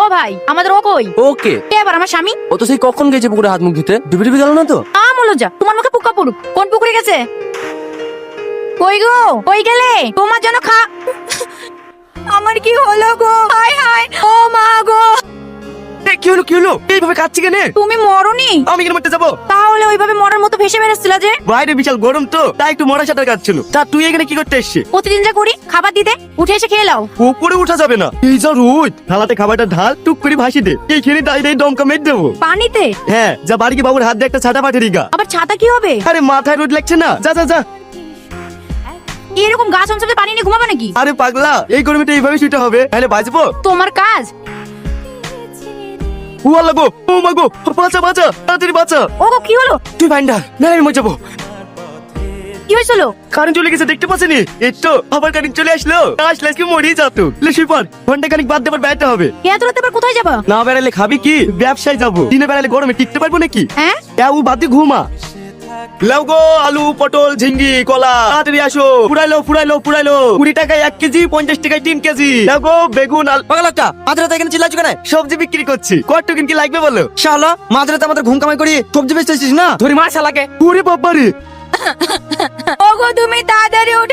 ও ভাই, আমাদের ও কই? ওকে কে আবার আমার স্বামী? ও তো সেই কখন গেছে পুকুরে হাত মুখ ধুতে, ডুবে ডুবে গেল না তো? যা তোমার মুখে পোকা পড়ুক। কোন পুকুরে গেছে? কই গো, কই গেলে? তোমার জন্য আমার কি হলো গো? হায় হায়, ও মা গো। কি হলো কি হলো, এইভাবে কাচ্ছি কেন? তুমি মরনি? আমি কেন মরতে যাবো? তাহলে ওইভাবে মরার মতো ভেসে বেরোচ্ছিল যে? বাইরে বিশাল গরম তো, তাই একটু মরা সাঁতার কাটছিল। তা তুই এখানে কি করতে এসছিস? প্রতিদিন যা করি, খাবার দিতে, উঠে এসে খেয়ে লাও। উপরে উঠা যাবে না, এই যা রোদ। থালাতে খাবারটা ঢাল, টুক করে ভাসি দে। এইখানে দাঁড়িয়ে দাঁড়িয়ে দমকা মেরে দেবো। পানিতে? হ্যাঁ, যা বাড়ি গিয়ে বাবুর হাত দিয়ে একটা ছাতা পাঠিয়ে দিগা। আবার ছাতা কি হবে? আরে মাথায় রোদ লাগছে না, যা যা যা। এরকম গাছ অঞ্চলে পানি নিয়ে ঘুমাবে নাকি? আরে পাগলা, এই গরমে তো এইভাবে শুতে হবে, তাহলে বাঁচবো? তোমার কাজ? ও আল্লাহ গো, ও মা গো, বাঁচা বাঁচা, তাড়াতাড়ি বাঁচা। ও গো, কি হলো? তুই ভাইন্ডার, না আমি মরে যাবো। কি হয়েছিল? কারেন্ট চলে গেছে, দেখতে পাচ্ছিনি? এই তো আবার কারেন্ট চলে আসলো। আসলে আজকে মরেই যেত। লে সুপার, ঘন্টা খানিক বাদ দেবার বেড়াতে হবে। এত রাতে আবার কোথায় যাবা? না বেড়ালে খাবি কি? ব্যবসায় যাবো। দিনে বেড়ালে গরমে টিকতে পারবো নাকি? হ্যাঁ, ও বাদ দিয়ে ঘুমা। লাও গো, আলু পটল ঝিঙ্গি কলা, তাড়াতাড়ি আসো। ফুরাইলো ফুরাইলো ফুরাইলো। 20 টাকায় 1 কেজি, 50 টাকায় 3 কেজি। লাও গো, বেগুন আলু। পাগলাটা মাঝরাতে এখানে চিল্লাচ্ছ কেন? সবজি বিক্রি করছি, কত কি লাগবে বলো? শালা মাঝরাতে আমাদের ঘুম কামাই করি সবজি বেচতেছিস না? ধরি মার শালাকে। ওরে বাবারে। ওগো তুমি তাড়াতাড়ি উঠে